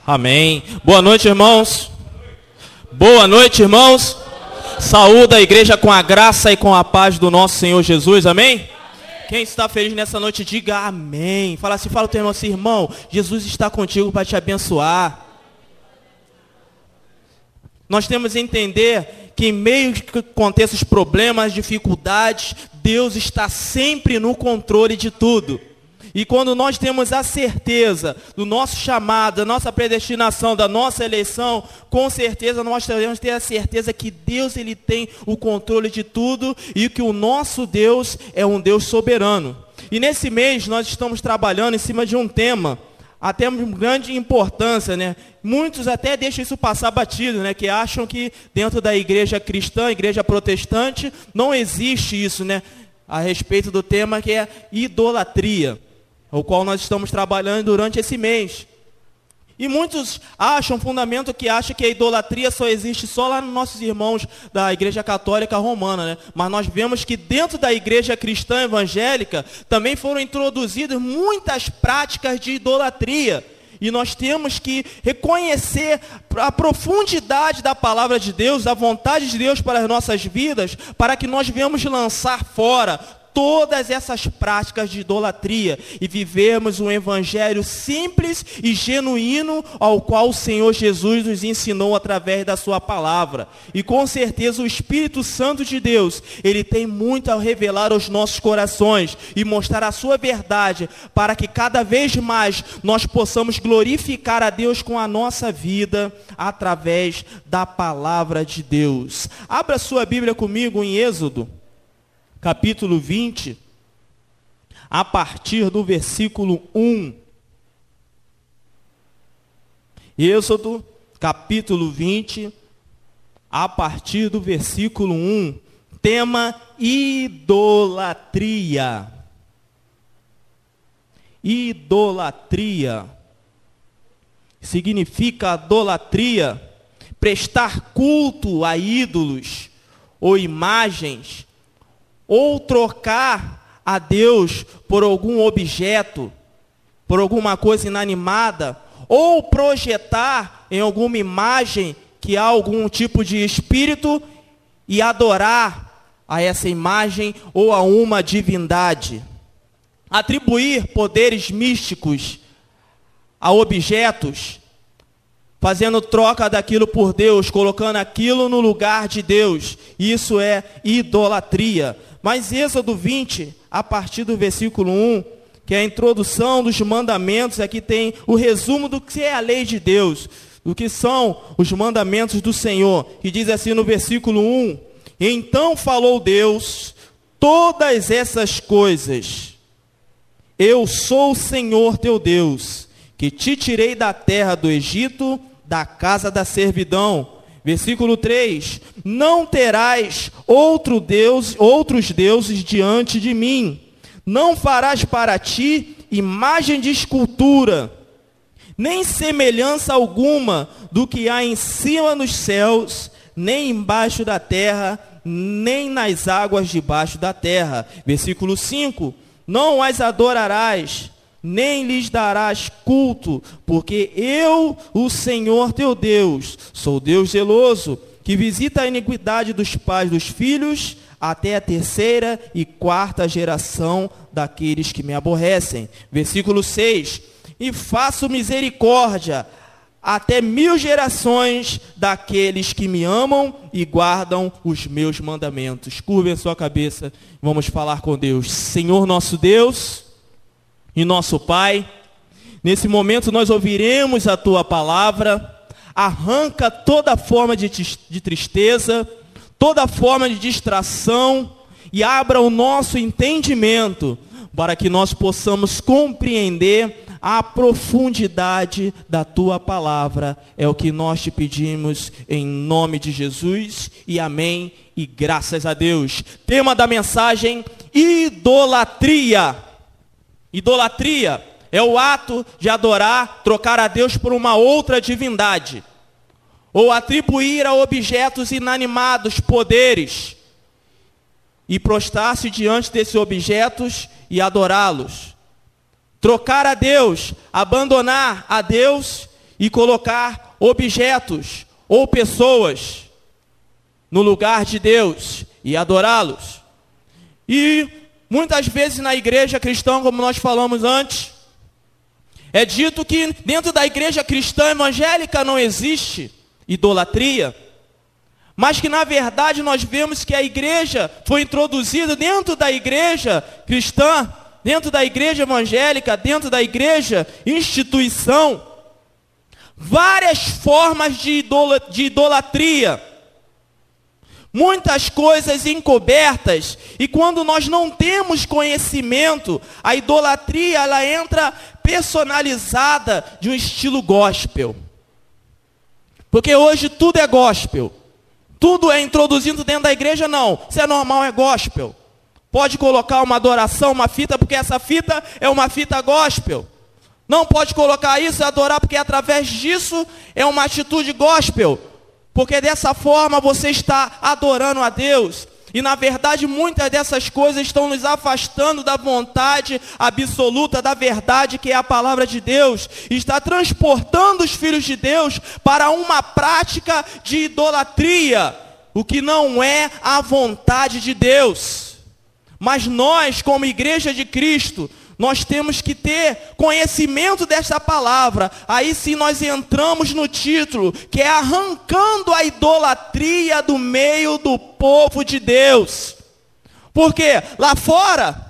Amém. Boa noite, irmãos. Boa noite, irmãos. Saúde a igreja com a graça e com a paz do nosso Senhor Jesus. Amém? Quem está feliz nessa noite, diga amém. Fala o teu irmão assim, irmão, Jesus está contigo para te abençoar. Nós temos que entender que em meio que aconteçam os problemas, dificuldades, Deus está sempre no controle de tudo. E quando nós temos a certeza do nosso chamado, da nossa predestinação, da nossa eleição, com certeza nós devemos ter a certeza que Deus ele tem o controle de tudo e que o nosso Deus é um Deus soberano. E nesse mês nós estamos trabalhando em cima de um tema, até de grande importância, né? Muitos até deixam isso passar batido, né? Que acham que dentro da igreja cristã, igreja protestante, não existe isso, né? A respeito do tema que é idolatria, o qual nós estamos trabalhando durante esse mês. E muitos acham, fundamento que acha que a idolatria só existe só lá nos nossos irmãos da igreja católica romana, né? Mas nós vemos que dentro da igreja cristã evangélica também foram introduzidas muitas práticas de idolatria. E nós temos que reconhecer a profundidade da palavra de Deus, da vontade de Deus para as nossas vidas, para que nós venhamos lançar fora todas essas práticas de idolatria e vivemos um evangelho simples e genuíno ao qual o Senhor Jesus nos ensinou através da sua palavra. E com certeza o Espírito Santo de Deus, ele tem muito a revelar aos nossos corações e mostrar a sua verdade para que cada vez mais nós possamos glorificar a Deus com a nossa vida através da palavra de Deus. Abra sua Bíblia comigo em Êxodo capítulo 20, a partir do versículo 1. Êxodo, capítulo 20, a partir do versículo 1. Tema idolatria. Idolatria. Significa idolatria, prestar culto a ídolos ou imagens, ou trocar a Deus por algum objeto, por alguma coisa inanimada, ou projetar em alguma imagem que há algum tipo de espírito e adorar a essa imagem ou a uma divindade. Atribuir poderes místicos a objetos, fazendo troca daquilo por Deus, colocando aquilo no lugar de Deus. Isso é idolatria. Mas Êxodo 20, a partir do versículo 1, que é a introdução dos mandamentos, aqui tem o resumo do que é a lei de Deus, do que são os mandamentos do Senhor, que diz assim no versículo 1, então falou Deus, todas essas coisas, eu sou o Senhor teu Deus, que te tirei da terra do Egito, da casa da servidão. Versículo 3, não terás outros deuses diante de mim, não farás para ti imagem de escultura, nem semelhança alguma do que há em cima nos céus, nem embaixo da terra, nem nas águas debaixo da terra. Versículo 5, não as adorarás, nem lhes darás culto, porque eu, o Senhor teu Deus, sou Deus zeloso, que visita a iniquidade dos pais dos filhos, até a 3ª e 4ª geração daqueles que me aborrecem. Versículo 6, e faço misericórdia até 1000 gerações daqueles que me amam e guardam os meus mandamentos. Curve a sua cabeça, vamos falar com Deus. Senhor nosso Deus e nosso Pai, nesse momento nós ouviremos a Tua palavra, arranca toda forma de tristeza, toda forma de distração e abra o nosso entendimento para que nós possamos compreender a profundidade da Tua palavra. É o que nós te pedimos em nome de Jesus e amém e graças a Deus. Tema da mensagem, idolatria. Idolatria é o ato de adorar, trocar a Deus por uma outra divindade, ou atribuir a objetos inanimados poderes, e prostrar-se diante desses objetos e adorá-los. Trocar a Deus, abandonar a Deus e colocar objetos ou pessoas no lugar de Deus e adorá-los. E muitas vezes na igreja cristã, como nós falamos antes, é dito que dentro da igreja cristã evangélica não existe idolatria, mas que na verdade nós vemos que a igreja foi introduzida dentro da igreja cristã, dentro da igreja evangélica, dentro da igreja instituição, várias formas de idolatria, muitas coisas encobertas, e quando nós não temos conhecimento, a idolatria ela entra personalizada de um estilo gospel. Porque hoje tudo é gospel. Tudo é introduzido dentro da igreja, não. Isso é normal, é gospel. Pode colocar uma adoração, uma fita, porque essa fita é uma fita gospel. Não pode colocar isso e adorar, porque através disso é uma atitude gospel. Porque dessa forma você está adorando a Deus. E na verdade muitas dessas coisas estão nos afastando da vontade absoluta, da verdade que é a palavra de Deus. E está transportando os filhos de Deus para uma prática de idolatria, o que não é a vontade de Deus. Mas nós, como igreja de Cristo, nós temos que ter conhecimento dessa palavra. Aí sim nós entramos no título, que é arrancando a idolatria do meio do povo de Deus. Porque lá fora,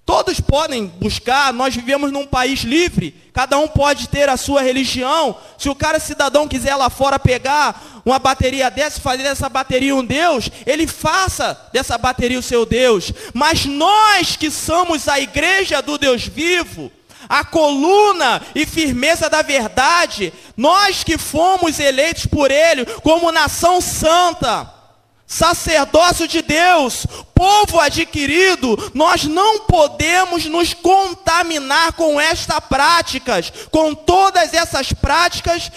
todos podem buscar, nós vivemos num país livre, cada um pode ter a sua religião. Se o cara cidadão quiser lá fora pegar uma bateria dessa, fazer dessa bateria um Deus, ele faça dessa bateria o seu Deus. Mas nós que somos a igreja do Deus vivo, a coluna e firmeza da verdade, nós que fomos eleitos por Ele como nação santa, sacerdócio de Deus, povo adquirido, nós não podemos nos contaminar com estas práticas, com todas essas práticas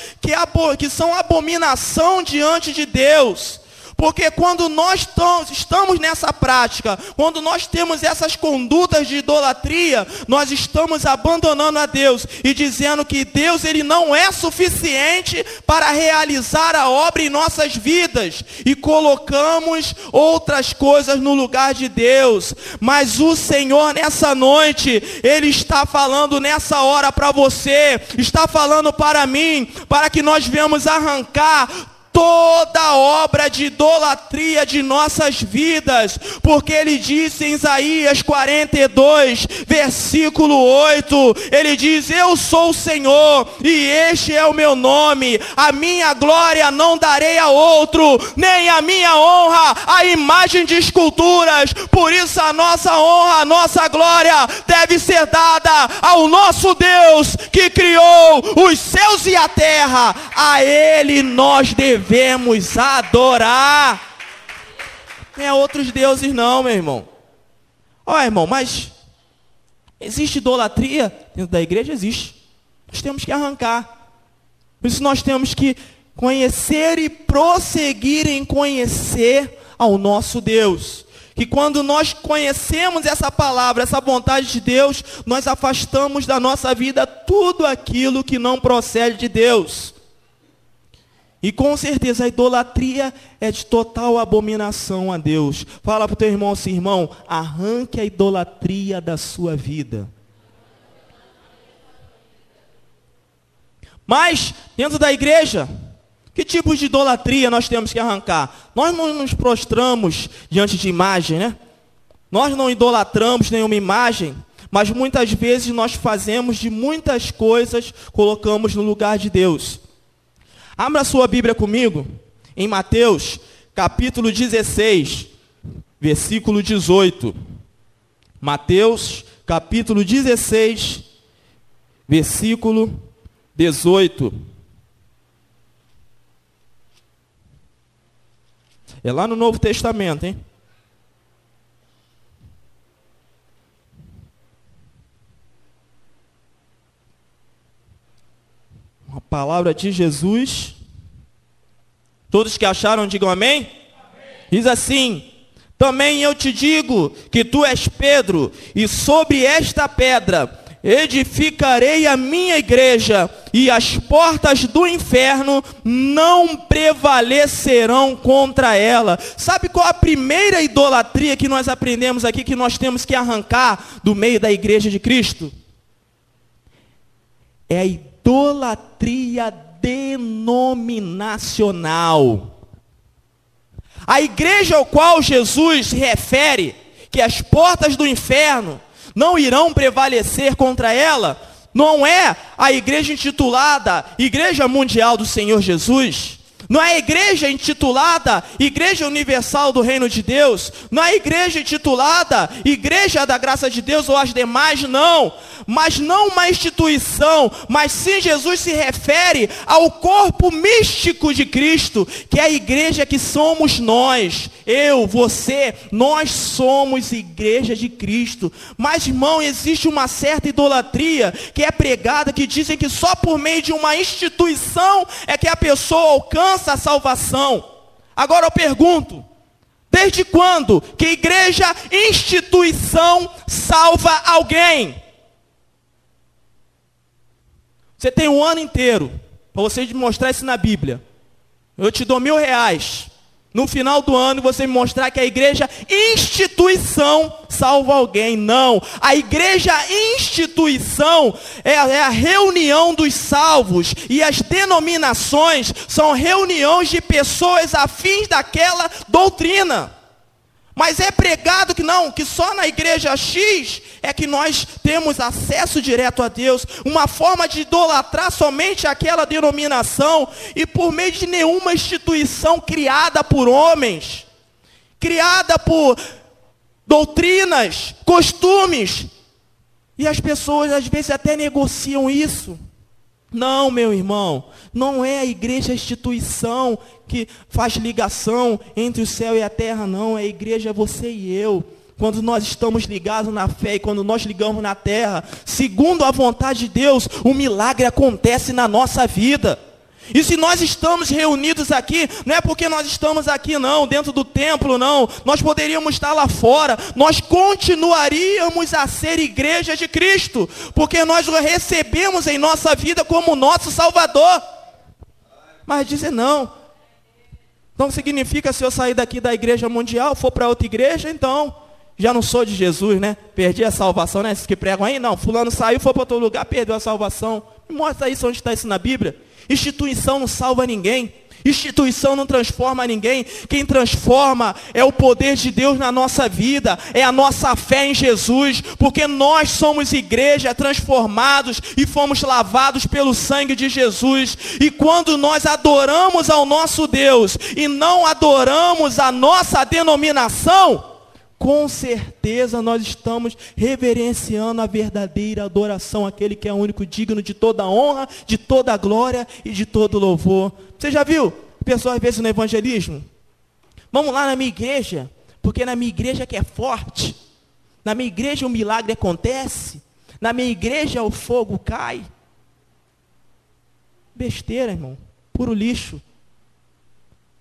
que são abominação diante de Deus. Porque quando nós estamos nessa prática, quando nós temos essas condutas de idolatria, nós estamos abandonando a Deus e dizendo que Deus ele não é suficiente para realizar a obra em nossas vidas. E colocamos outras coisas no lugar de Deus. Mas o Senhor nessa noite, Ele está falando nessa hora para você, está falando para mim, para que nós venhamos arrancar toda obra de idolatria de nossas vidas, porque Ele disse em Isaías 42, versículo 8, Ele diz: eu sou o Senhor, e este é o meu nome, a minha glória não darei a outro, nem a minha honra a imagem de esculturas, por isso a nossa honra, a nossa glória deve ser dada ao nosso Deus, que criou os céus e a terra, a Ele nós devemos adorar. Não é outros deuses não, meu irmão. Ó, irmão, mas existe idolatria dentro da igreja? Existe. Nós temos que arrancar. Por isso nós temos que conhecer e prosseguir em conhecer ao nosso Deus. Que quando nós conhecemos essa palavra, essa vontade de Deus, nós afastamos da nossa vida tudo aquilo que não procede de Deus. E com certeza a idolatria é de total abominação a Deus. Fala para o teu irmão assim: irmão, arranque a idolatria da sua vida. Mas, dentro da igreja, que tipo de idolatria nós temos que arrancar? Nós não nos prostramos diante de imagem, né? Nós não idolatramos nenhuma imagem, mas muitas vezes nós fazemos de muitas coisas, colocamos no lugar de Deus. Abra sua Bíblia comigo, em Mateus, capítulo 16, versículo 18. Mateus, capítulo 16, versículo 18. É lá no Novo Testamento, hein? A palavra de Jesus. Todos que acharam, digam amém? Amém. Diz assim: também eu te digo que tu és Pedro, e sobre esta pedra edificarei a minha igreja, e as portas do inferno não prevalecerão contra ela. Sabe qual a primeira idolatria que nós aprendemos aqui, que nós temos que arrancar do meio da igreja de Cristo? É a idolatria denominacional. A igreja ao qual Jesus se refere, que as portas do inferno não irão prevalecer contra ela, não é a igreja intitulada Igreja Mundial do Senhor Jesus, não é a igreja intitulada Igreja Universal do Reino de Deus, não é a igreja intitulada Igreja da Graça de Deus ou as demais, não. Mas não uma instituição, mas sim Jesus se refere ao corpo místico de Cristo, que é a igreja que somos nós, eu, você, nós somos igreja de Cristo. Mas, irmão, existe uma certa idolatria que é pregada, que dizem que só por meio de uma instituição é que a pessoa alcança a salvação. Agora eu pergunto, desde quando que igreja, instituição, salva alguém? Você tem um ano inteiro para você mostrar isso na Bíblia. Eu te dou R$1.000. No final do ano você me mostrar que a igreja instituição salva alguém. Não. A igreja instituição é a reunião dos salvos. E as denominações são reuniões de pessoas afins daquela doutrina. Mas é pregado que não, que só na igreja X é que nós temos acesso direto a Deus. Uma forma de idolatrar somente aquela denominação e por meio de nenhuma instituição criada por homens, criada por doutrinas, costumes. E as pessoas às vezes até negociam isso. Não, meu irmão, não é a igreja a instituição que faz ligação entre o céu e a terra, não. É a igreja, você e eu. Quando nós estamos ligados na fé e quando nós ligamos na terra, segundo a vontade de Deus, o milagre acontece na nossa vida. E se nós estamos reunidos aqui, não é porque nós estamos aqui não, dentro do templo não, nós poderíamos estar lá fora, nós continuaríamos a ser igreja de Cristo, porque nós o recebemos em nossa vida como nosso Salvador. Mas dizer não, então significa se eu sair daqui da igreja mundial, for para outra igreja, então já não sou de Jesus, né? Perdi a salvação, né? Esses que pregam aí, não, fulano saiu, foi para outro lugar, perdeu a salvação. Me mostra isso, onde está isso na Bíblia. Instituição não salva ninguém. Instituição não transforma ninguém. Quem transforma é o poder de Deus na nossa vida. É a nossa fé em Jesus. Porque nós somos igreja, transformados e fomos lavados pelo sangue de Jesus. E quando nós adoramos ao nosso Deus e não adoramos a nossa denominação, com certeza nós estamos reverenciando a verdadeira adoração, aquele que é o único digno de toda honra, de toda glória e de todo louvor. Você já viu pessoas às vezes no evangelismo? Vamos lá na minha igreja, porque na minha igreja que é forte, na minha igreja o milagre acontece, na minha igreja o fogo cai. Besteira, irmão, puro lixo.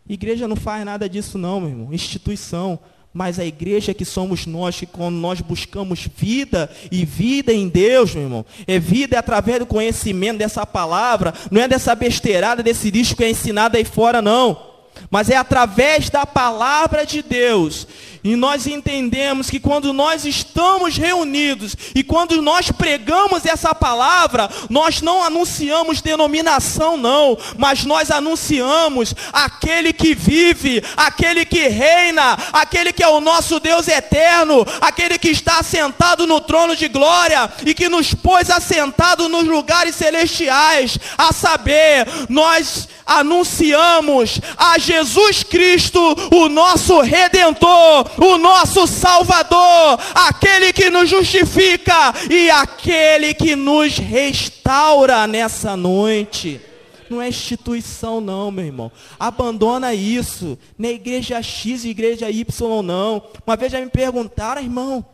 Igreja não faz nada disso não, meu irmão, instituição. Mas a igreja que somos nós, que quando nós buscamos vida, e vida em Deus, meu irmão, é vida através do conhecimento dessa palavra, não é dessa besteirada, desse lixo que é ensinado aí fora, não. Mas é através da palavra de Deus. E nós entendemos que quando nós estamos reunidos e quando nós pregamos essa palavra, nós não anunciamos denominação não, mas nós anunciamos aquele que vive, aquele que reina, aquele que é o nosso Deus eterno, aquele que está assentado no trono de glória e que nos pôs assentado nos lugares celestiais, a saber, nós anunciamos a Jesus Cristo, o nosso Redentor, o nosso Salvador, aquele que nos justifica e aquele que nos restaura nessa noite. Não é instituição não, meu irmão. Abandona isso. Não é igreja X e igreja Y não. Uma vez já me perguntaram, irmão,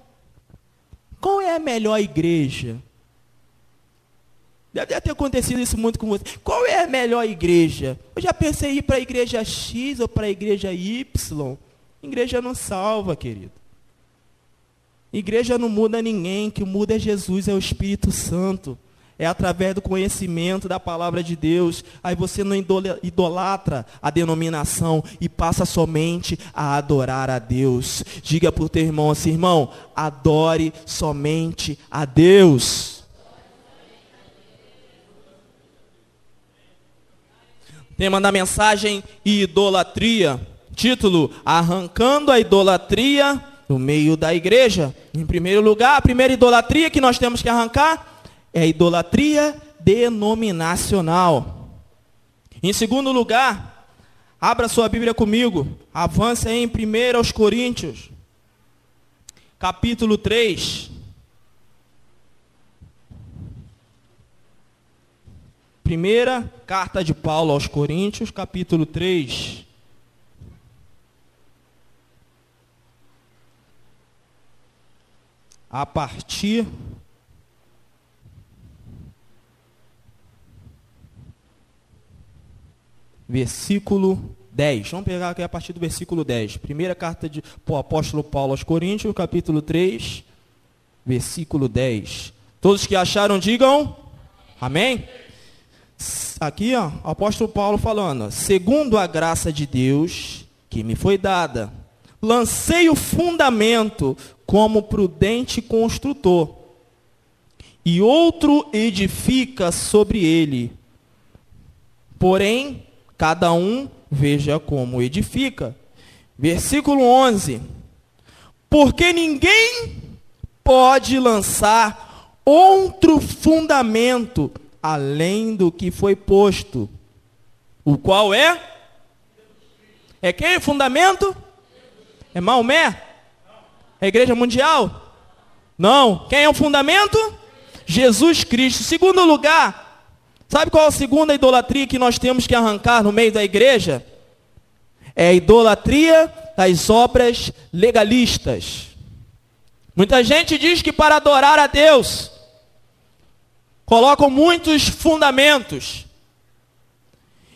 qual é a melhor igreja? Deve ter acontecido isso muito com você. Qual é a melhor igreja? Eu já pensei em ir para a igreja X ou para a igreja Y. Igreja não salva, querido. Igreja não muda ninguém. O que muda é Jesus, é o Espírito Santo. É através do conhecimento da palavra de Deus. Aí você não idolatra a denominação e passa somente a adorar a Deus. Diga para o teu irmão assim, irmão, adore somente a Deus. Tema da mensagem, idolatria. Título, arrancando a idolatria no meio da igreja. Em primeiro lugar, a primeira idolatria que nós temos que arrancar é a idolatria denominacional. Em segundo lugar, abra sua Bíblia comigo. Avance aí em 1 Coríntios, capítulo 3. Primeira carta de Paulo aos Coríntios, capítulo 3. A partir versículo 10. Vamos pegar aqui a partir do versículo 10. Primeira carta do apóstolo Paulo aos Coríntios, capítulo 3, versículo 10. Todos que acharam, digam amém. Aqui, ó, o apóstolo Paulo falando, segundo a graça de Deus que me foi dada, lancei o fundamento como prudente construtor, e outro edifica sobre ele. Porém, cada um veja como edifica. Versículo 11. Porque ninguém pode lançar outro fundamento além do que foi posto. O qual é? É quem o fundamento? É Maomé? É a Igreja Mundial? Não. Quem é o fundamento? Jesus Cristo. Segundo lugar, sabe qual é a segunda idolatria que nós temos que arrancar no meio da igreja? É a idolatria das obras legalistas. Muita gente diz que para adorar a Deus, colocam muitos fundamentos,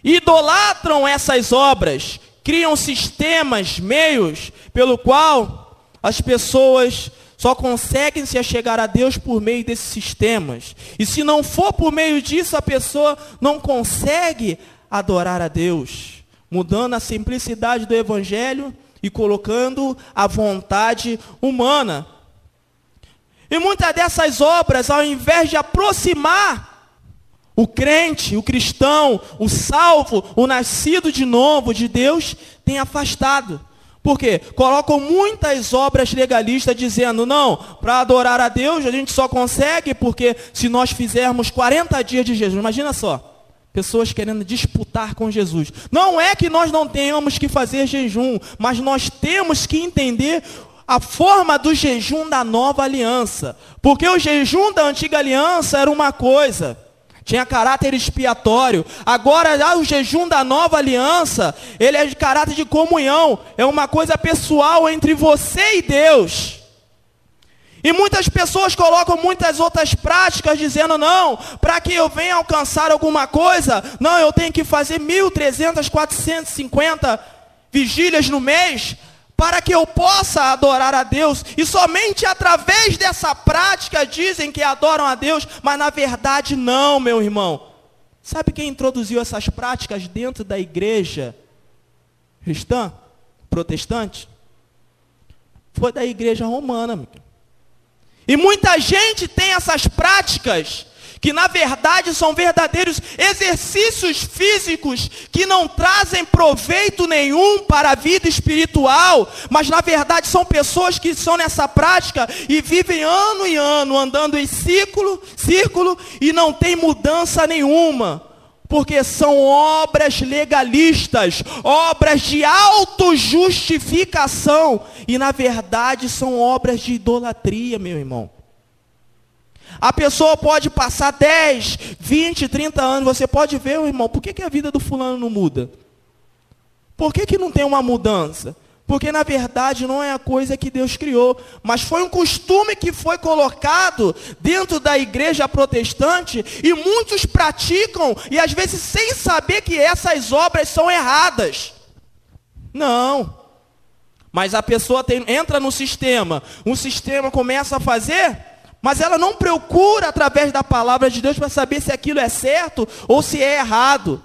idolatram essas obras, criam sistemas, meios, pelo qual as pessoas só conseguem se achegar a Deus por meio desses sistemas. E se não for por meio disso, a pessoa não consegue adorar a Deus, mudando a simplicidade do Evangelho e colocando a vontade humana. E muitas dessas obras, ao invés de aproximar o crente, o cristão, o salvo, o nascido de novo de Deus, tem afastado. Por quê? Colocam muitas obras legalistas dizendo, não, para adorar a Deus a gente só consegue porque se nós fizermos 40 dias de jejum. Imagina só, pessoas querendo disputar com Jesus. Não é que nós não tenhamos que fazer jejum, mas nós temos que entender a forma do jejum da nova aliança. Porque o jejum da antiga aliança era uma coisa, tinha caráter expiatório. Agora, o jejum da nova aliança, ele é de caráter de comunhão. É uma coisa pessoal entre você e Deus. E muitas pessoas colocam muitas outras práticas, dizendo, não, para que eu venha alcançar alguma coisa, não, eu tenho que fazer 1.300, 450 vigílias no mês, para que eu possa adorar a Deus. E somente através dessa prática dizem que adoram a Deus, mas na verdade não, meu irmão. Sabe quem introduziu essas práticas dentro da igreja cristã, protestante? Foi da igreja romana. E muita gente tem essas práticas que na verdade são verdadeiros exercícios físicos que não trazem proveito nenhum para a vida espiritual, mas na verdade são pessoas que estão nessa prática e vivem ano e ano andando em círculo e não tem mudança nenhuma, porque são obras legalistas, obras de autojustificação, e na verdade são obras de idolatria, meu irmão. A pessoa pode passar 10, 20, 30 anos, você pode ver, irmão, por que a vida do fulano não muda? Por que não tem uma mudança? Porque na verdade não é a coisa que Deus criou, mas foi um costume que foi colocado dentro da igreja protestante, e muitos praticam, e às vezes sem saber que essas obras são erradas. Não. Mas a pessoa entra no sistema, o sistema começa a fazer, Mas ela não procura através da palavra de Deus para saber se aquilo é certo ou se é errado.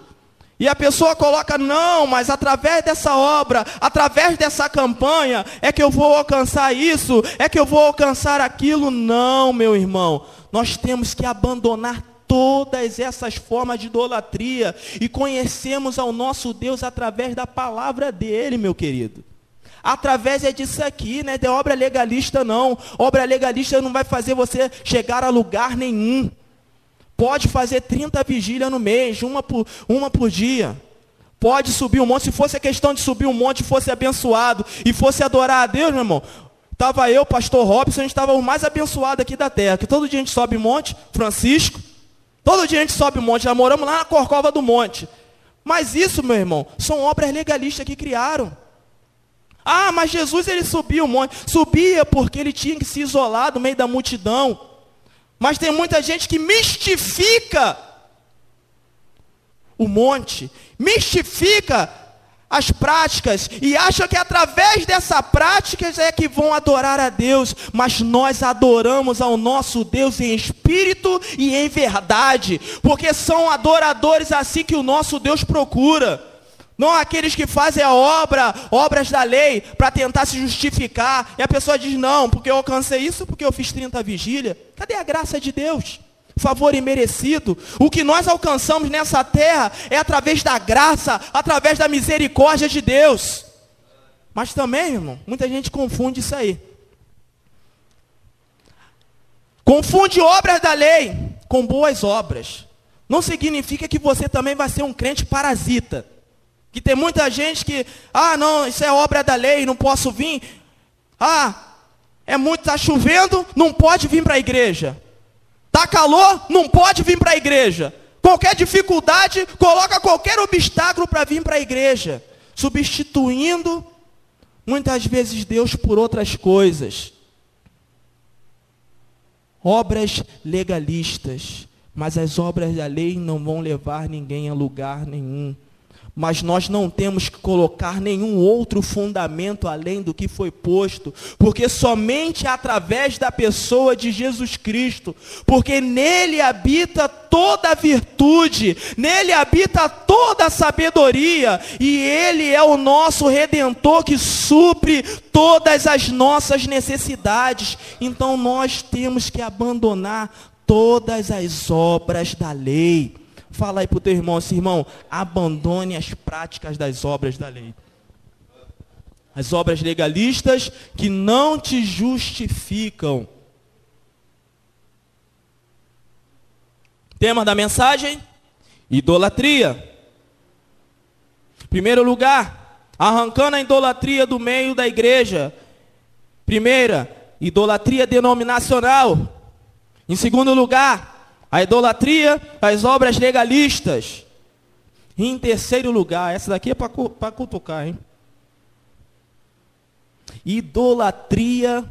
E a pessoa coloca, não, mas através dessa obra, através dessa campanha, é que eu vou alcançar isso, é que eu vou alcançar aquilo. Não, meu irmão, nós temos que abandonar todas essas formas de idolatria e conhecemos ao nosso Deus através da palavra dele, meu querido. Através disso aqui, não é de obra legalista não. Obra legalista não vai fazer você chegar a lugar nenhum. Pode fazer 30 vigílias no mês, uma por dia. Pode subir um monte. Se fosse a questão de subir um monte, fosse abençoado e fosse adorar a Deus, meu irmão, estava eu, pastor Robson, a gente estava o mais abençoado aqui da terra. Que todo dia a gente sobe um monte, Francisco. Todo dia a gente sobe um monte, já moramos lá na Corcova do Monte. Mas isso, meu irmão, são obras legalistas que criaram. Ah, mas Jesus ele subiu um monte. Subia porque ele tinha que se isolar do meio da multidão. Mas tem muita gente que mistifica o monte, mistifica as práticas e acha que através dessas práticas é que vão adorar a Deus. Mas nós adoramos ao nosso Deus em espírito e em verdade, porque são adoradores assim que o nosso Deus procura. Não aqueles que fazem obras da lei, para tentar se justificar. E a pessoa diz, não, porque eu alcancei isso, porque eu fiz 30 vigílias. Cadê a graça de Deus? Favor imerecido. O que nós alcançamos nessa terra é através da graça, através da misericórdia de Deus. Mas também, irmão, muita gente confunde isso aí. Confunde obras da lei com boas obras. Não significa que você também vai ser um crente parasita. Que tem muita gente que, não, isso é obra da lei, não posso vir. Está chovendo, não pode vir para a igreja. Está calor, não pode vir para a igreja. Qualquer dificuldade, coloca qualquer obstáculo para vir para a igreja. Substituindo, muitas vezes, Deus por outras coisas. Obras legalistas. Mas as obras da lei não vão levar ninguém a lugar nenhum. Mas nós não temos que colocar nenhum outro fundamento além do que foi posto, porque somente através da pessoa de Jesus Cristo, porque nele habita toda a virtude, nele habita toda a sabedoria, e ele é o nosso Redentor que supre todas as nossas necessidades. Então nós temos que abandonar todas as obras da lei. Fala aí para o teu irmão, assim, irmão, abandone as práticas das obras da lei. As obras legalistas que não te justificam. Tema da mensagem? Idolatria. Primeiro lugar, arrancando a idolatria do meio da igreja. Primeira, idolatria denominacional. Em segundo lugar, a idolatria, as obras legalistas. E em terceiro lugar, essa daqui é para cutucar, hein? Idolatria.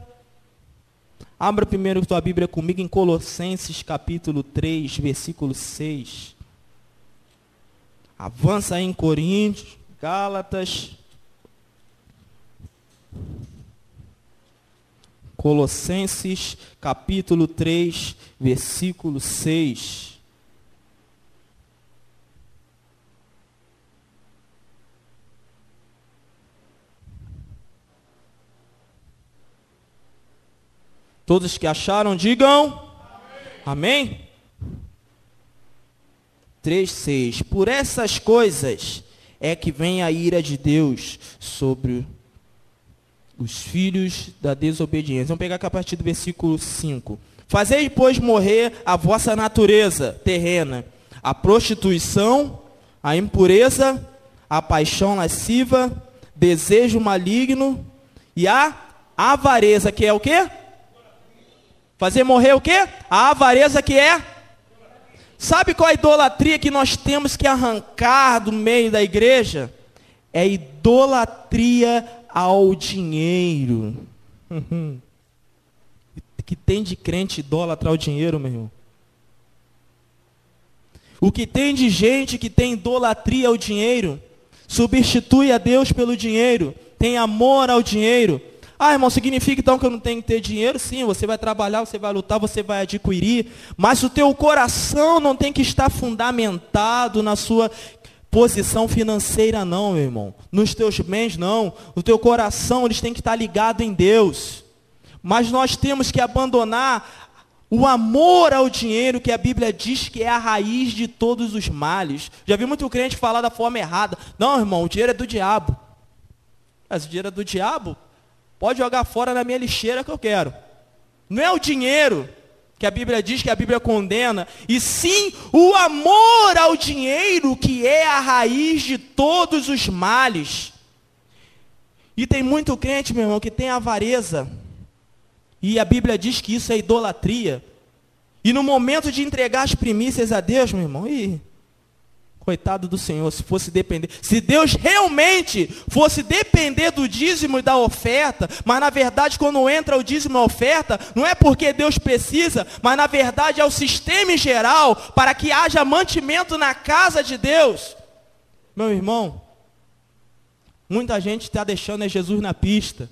Abra primeiro tua Bíblia comigo em Colossenses capítulo 3, versículo 6. Avança aí em Coríntios, Gálatas. Colossenses, capítulo 3, versículo 6. Todos que acharam, digam amém. 3:6. Por essas coisas é que vem a ira de Deus sobre os filhos da desobediência. Vamos pegar aqui a partir do versículo 5. Fazei, pois, morrer a vossa natureza terrena, a prostituição, a impureza, a paixão lasciva, desejo maligno e a avareza, que é o quê? Fazer morrer o quê? A avareza, que é? Sabe qual é a idolatria que nós temos que arrancar do meio da igreja? É idolatria ao dinheiro. Que tem de crente idólatra ao dinheiro, meu irmão? O que tem de gente que tem idolatria ao dinheiro, substitui a Deus pelo dinheiro, tem amor ao dinheiro. Ah, irmão, significa então que eu não tenho que ter dinheiro? Sim, você vai trabalhar, você vai lutar, você vai adquirir, mas o teu coração não tem que estar fundamentado na sua posição financeira não, meu irmão. Nos teus bens não. O teu coração, eles têm que estar ligado em Deus. Mas nós temos que abandonar o amor ao dinheiro, que a Bíblia diz que é a raiz de todos os males. Já vi muito crente falar da forma errada. Não, irmão, o dinheiro é do diabo. Mas o dinheiro é do diabo? Pode jogar fora na minha lixeira que eu quero. Não é o dinheiro que a Bíblia diz, que a Bíblia condena, e sim o amor ao dinheiro, que é a raiz de todos os males. E tem muito crente, meu irmão, que tem avareza, e a Bíblia diz que isso é idolatria, e no momento de entregar as primícias a Deus, meu irmão, coitado do Senhor, se Deus realmente fosse depender do dízimo e da oferta, mas na verdade quando entra o dízimo e a oferta, não é porque Deus precisa, mas na verdade é o sistema em geral, para que haja mantimento na casa de Deus. Meu irmão, muita gente está deixando Jesus na pista,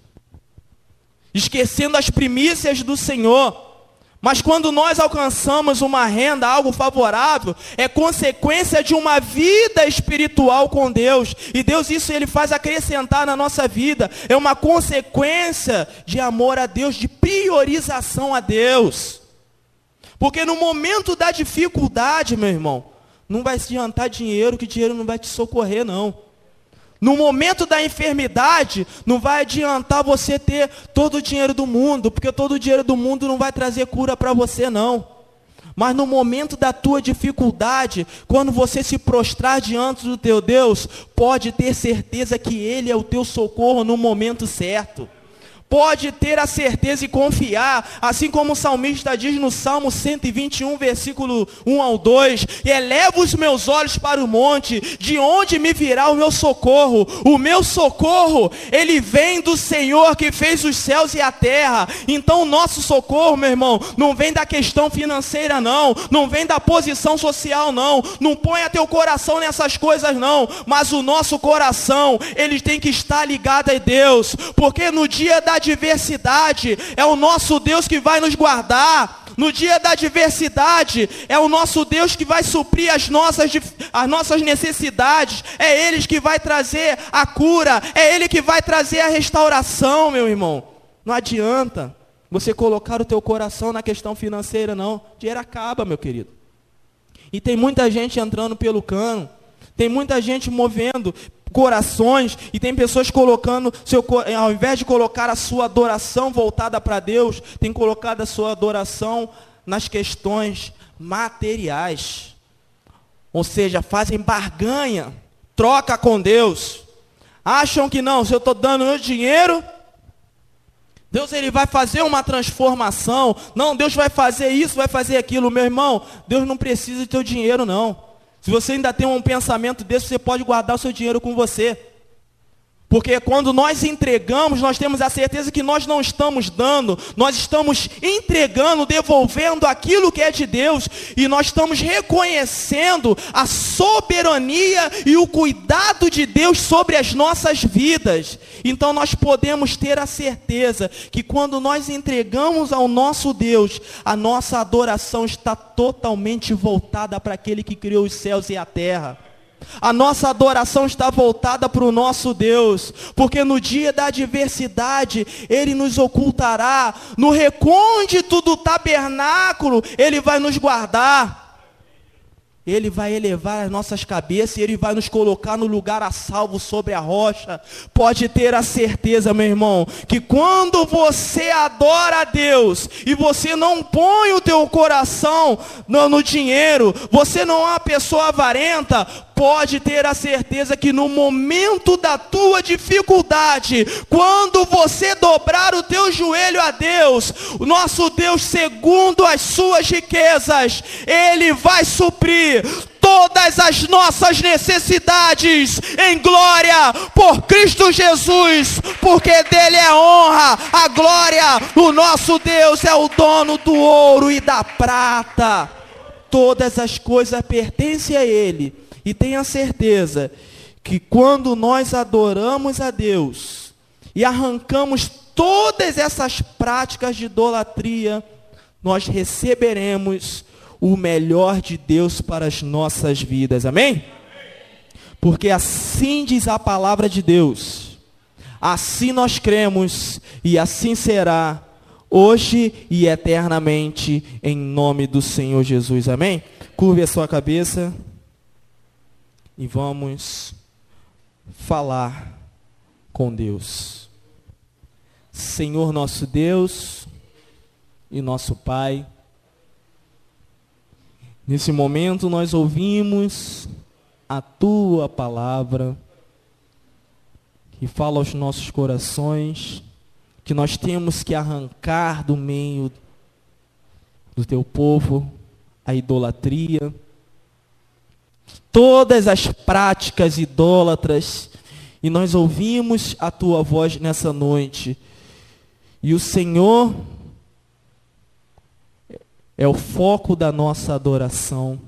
esquecendo as primícias do Senhor. Mas quando nós alcançamos uma renda, algo favorável, é consequência de uma vida espiritual com Deus. E Deus, isso Ele faz acrescentar na nossa vida. É uma consequência de amor a Deus, de priorização a Deus. Porque no momento da dificuldade, meu irmão, não vai se adiantar dinheiro, que dinheiro não vai te socorrer, não. No momento da enfermidade, não vai adiantar você ter todo o dinheiro do mundo, porque todo o dinheiro do mundo não vai trazer cura para você, não. Mas no momento da tua dificuldade, quando você se prostrar diante do teu Deus, pode ter certeza que Ele é o teu socorro no momento certo. Pode ter a certeza e confiar, assim como o salmista diz no Salmo 121, versículo 1 ao 2, eleva os meus olhos para o monte, de onde me virá o meu socorro? O meu socorro, ele vem do Senhor que fez os céus e a terra. Então o nosso socorro, meu irmão, não vem da questão financeira não, não vem da posição social não ponha teu coração nessas coisas não, mas o nosso coração, ele tem que estar ligado a Deus, porque no dia da adversidade, é o nosso Deus que vai nos guardar. No dia da adversidade, é o nosso Deus que vai suprir as nossas necessidades. É Ele que vai trazer a cura. É Ele que vai trazer a restauração, meu irmão. Não adianta você colocar o teu coração na questão financeira, não. O dinheiro acaba, meu querido. E tem muita gente entrando pelo cano. Tem muita gente movendo corações, e tem pessoas colocando, ao invés de colocar a sua adoração voltada para Deus, tem colocado a sua adoração nas questões materiais. Ou seja, fazem barganha, troca com Deus. Acham que não, se eu estou dando meu dinheiro, Deus ele vai fazer uma transformação. Não, Deus vai fazer isso, vai fazer aquilo. Meu irmão, Deus não precisa de teu dinheiro não. Se você ainda tem um pensamento desse, você pode guardar o seu dinheiro com você. Porque quando nós entregamos, nós temos a certeza que nós não estamos dando, nós estamos entregando, devolvendo aquilo que é de Deus, e nós estamos reconhecendo a soberania e o cuidado de Deus sobre as nossas vidas. Então nós podemos ter a certeza que quando nós entregamos ao nosso Deus, a nossa adoração está totalmente voltada para aquele que criou os céus e a terra. A nossa adoração está voltada para o nosso Deus, porque no dia da adversidade, Ele nos ocultará, no recôndito do tabernáculo, Ele vai nos guardar. Ele vai elevar as nossas cabeças e Ele vai nos colocar no lugar a salvo sobre a rocha. Pode ter a certeza, meu irmão, que quando você adora a Deus e você não põe o teu coração no dinheiro, você não é uma pessoa avarenta, pode ter a certeza que no momento da tua dificuldade, quando você dobrar o teu joelho a Deus, o nosso Deus, segundo as suas riquezas, Ele vai suprir todas as nossas necessidades em glória por Cristo Jesus, porque dele é a honra, a glória. O nosso Deus é o dono do ouro e da prata. Todas as coisas pertencem a Ele. E tenha certeza que quando nós adoramos a Deus e arrancamos todas essas práticas de idolatria, nós receberemos o melhor de Deus para as nossas vidas. Amém? Porque assim diz a palavra de Deus. Assim nós cremos e assim será hoje e eternamente, em nome do Senhor Jesus. Amém? Curve a sua cabeça e vamos falar com Deus. Senhor nosso Deus e nosso Pai, nesse momento nós ouvimos a Tua palavra, que fala aos nossos corações, que nós temos que arrancar do meio do Teu povo a idolatria, todas as práticas idólatras, e nós ouvimos a Tua voz nessa noite, e o Senhor é o foco da nossa adoração.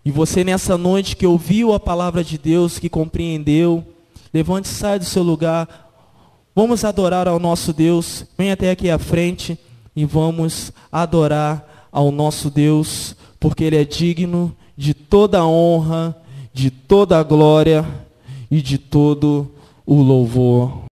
E você nessa noite que ouviu a palavra de Deus, que compreendeu, levante e sai do seu lugar. Vamos adorar ao nosso Deus. Vem até aqui à frente e vamos adorar ao nosso Deus, porque Ele é digno de toda a honra, de toda a glória e de todo o louvor.